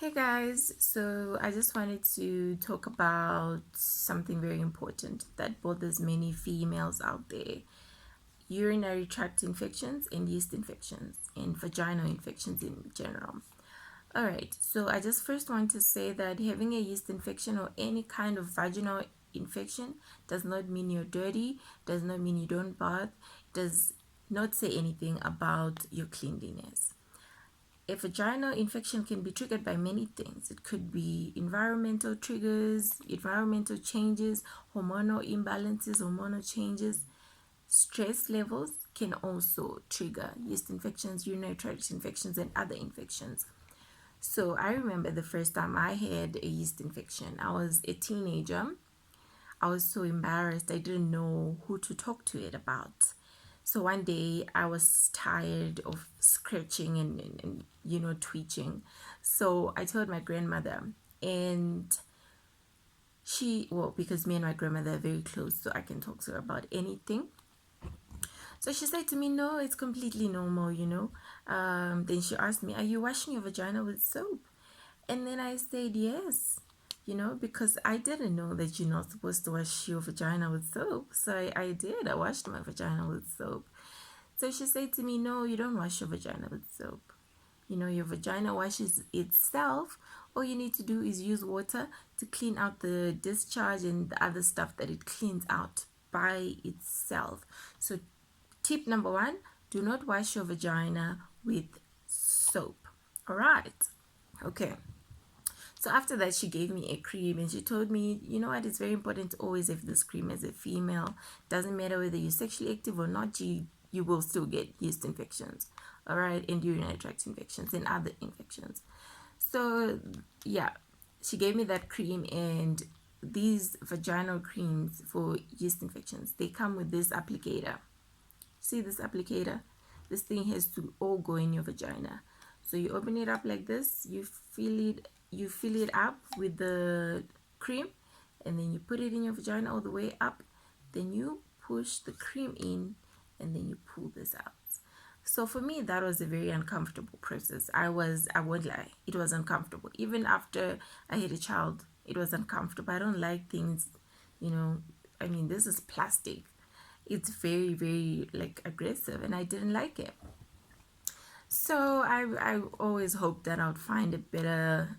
Hey guys, so I just wanted to talk about something very important that bothers many females out there: urinary tract infections and yeast infections and vaginal infections in general. Alright, so I just first want to say that having a yeast infection or any kind of vaginal infection does not mean you're dirty, does not mean you don't bath, does not say anything about your cleanliness. A vaginal infection can be triggered by many things. It could be environmental triggers, environmental changes, hormonal imbalances, hormonal changes. Stress levels can also trigger yeast infections, urinary tract infections, and other infections. So I remember the first time I had a yeast infection. I was a teenager. I was so embarrassed. I didn't know who to talk to it about. So one day I was tired of scratching and twitching. So I told my grandmother, and because me and my grandmother are very close, so I can talk to her about anything. So she said to me, no, it's completely normal. Then she asked me, are you washing your vagina with soap? And then I said, yes, because I didn't know that you're not supposed to wash your vagina with soap. So I did. I washed my vagina with soap. So she said to me, no, you don't wash your vagina with soap. Your vagina washes itself. All you need to do is use water to clean out the discharge and the other stuff that it cleans out by itself. So tip number one, do not wash your vagina with soap. All right. Okay. So after that, she gave me a cream and she told me, you know what, it's very important to always have this cream as a female. Doesn't matter whether you're sexually active or not, you will still get yeast infections, all right, and urinary tract infections and other infections. So yeah, she gave me that cream, and these vaginal creams for yeast infections, they come with this applicator. See this applicator? This thing has to all go in your vagina. So you open it up like this, you fill it up with the cream, and then you put it in your vagina all the way up. Then you push the cream in, and then you pull this out. So for me, that was a very uncomfortable process. I won't lie, it was uncomfortable. Even after I had a child, it was uncomfortable. I don't like things, this is plastic. It's very, very like aggressive, and I didn't like it. So I always hoped that I would find a better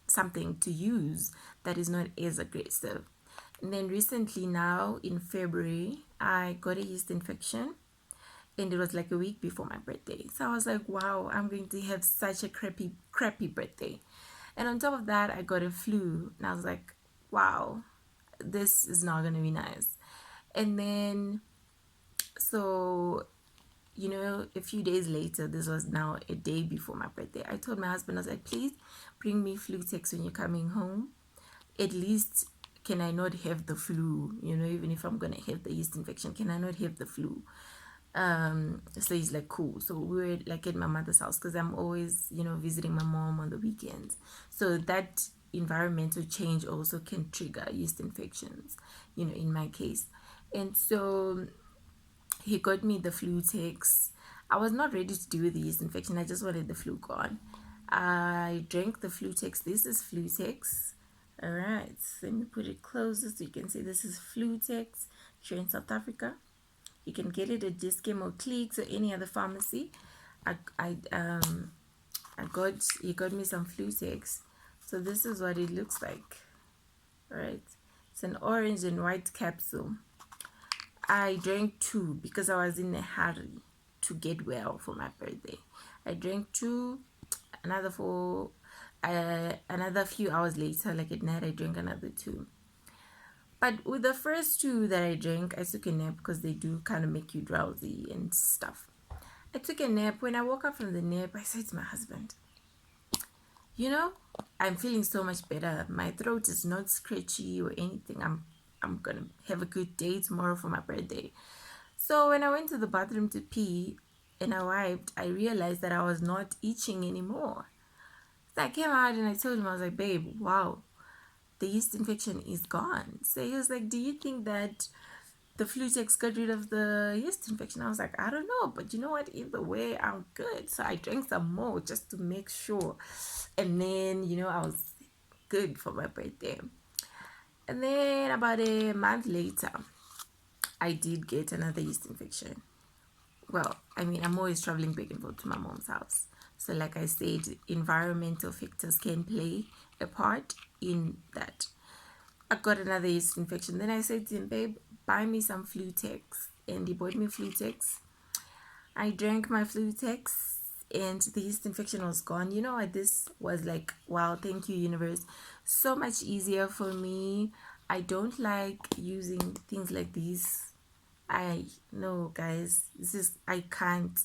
something to use that is not as aggressive. And then recently, now in February, I got a yeast infection, and it was like a week before my birthday. So I was like, wow, I'm going to have such a crappy birthday. And on top of that, I got a flu, and I was like, wow, this is not gonna be nice. And then, so a few days later, this was now a day before my birthday, I told my husband, I was like, please bring me fluetex when you're coming home. At least can I not have the flu? Even if I'm gonna have the yeast infection, can I not have the flu? So he's like, cool. So we were like at my mother's house, because I'm always visiting my mom on the weekends. So that environmental change also can trigger yeast infections, in my case. And so he got me the fluetex. I was not ready to deal with the yeast infection. I just wanted the flu gone. I drank the fluetex. This is fluetex. All right, so let me put it closer so you can see this is fluetex. If you're in South Africa, you can get it at Discam or Clicks or any other pharmacy. He got me some fluetex. So this is what it looks like. All right, it's an orange and white capsule. I drank 2 because I was in a hurry to get well for my birthday. I drank 2, another 4, another few hours later, like at night, I drank another 2. But with the first 2 that I drank, I took a nap because they do kind of make you drowsy and stuff. I took a nap. When I woke up from the nap, I said to my husband, I'm feeling so much better. My throat is not scratchy or anything. I'm gonna have a good day tomorrow for my birthday. So when I went to the bathroom to pee and I wiped, I realized that I was not itching anymore. So I came out and I told him, I was like, babe, wow, the yeast infection is gone. So he was like, do you think that the fluetex got rid of the yeast infection. I was like, I don't know, but you know what? Either way, I'm good. So I drank some more just to make sure. And then, I was good for my birthday. And then about a month later, I did get another yeast infection. Well, I mean, I'm always traveling back and forth to my mom's house. So, like I said, environmental factors can play a part in that. I got another yeast infection. Then I said to him, babe, buy me some fluetex. And he bought me fluetex. I drank my fluetex and the yeast infection was gone. You know what? This was like, wow, thank you, universe. So much easier for me. I don't like using things like these. I know, guys, I can't.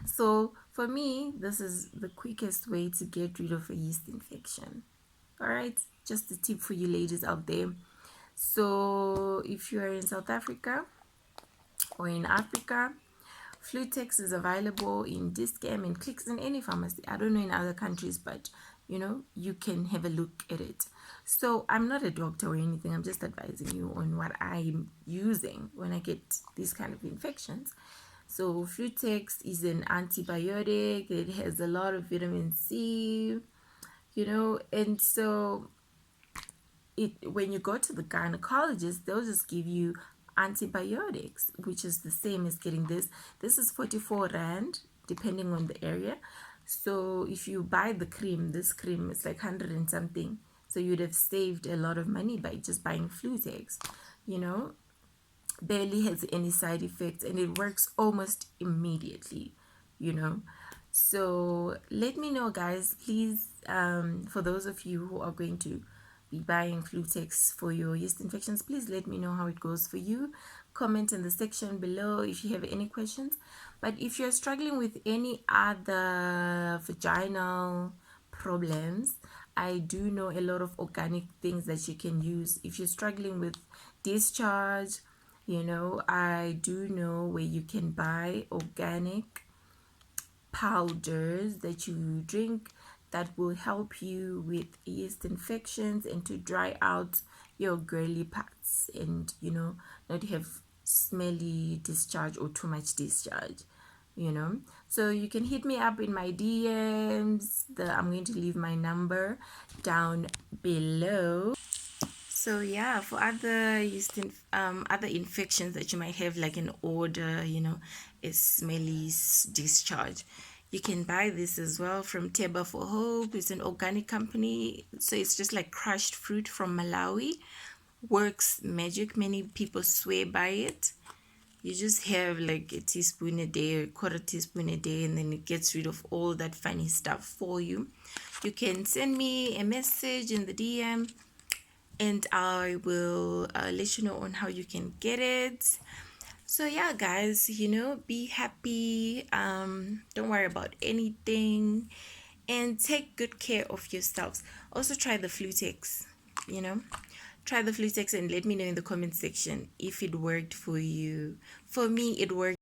So for me, this is the quickest way to get rid of a yeast infection. All right, just a tip for you ladies out there. So if you are in South Africa or in Africa, fluetex is available in Discam and Clicks in any pharmacy. I don't know in other countries, but you can have a look at it. So I'm not a doctor or anything. I'm just advising you on what I'm using when I get these kind of infections. So fluetex is an antibiotic. It has a lot of vitamin C, and so when you go to the gynecologist, they'll just give you antibiotics, which is the same as getting this. This is 44 rand, depending on the area. So if you buy the cream, this cream is like 100 and something. So you'd have saved a lot of money by just buying fluetex. Barely has any side effects and it works almost immediately. So let me know, guys, please, for those of you who are going to be buying fluetex for your yeast infections, please let me know how it goes for you. Comment in the section below if you have any questions. But if you're struggling with any other vaginal problems, I do know a lot of organic things that you can use. If you're struggling with discharge, I do know where you can buy organic powders that you drink that will help you with yeast infections and to dry out your girly parts and not have smelly discharge or too much discharge. So you can hit me up in my DMs. I'm going to leave my number down below. So yeah, for other other infections that you might have, like an odor, a smelly discharge, you can buy this as well from Tebber for Hope. It's an organic company, so it's just like crushed fruit from Malawi. Works magic. Many people swear by it. You just have like a teaspoon a day or a quarter teaspoon a day, and then it gets rid of all that funny stuff for you. You can send me a message in the DM and I will let you know on how you can get it. So yeah, guys, be happy. Don't worry about anything and take good care of yourselves. Also try the fluetex, try the fluetex and let me know in the comment section if it worked for you. For me, it worked.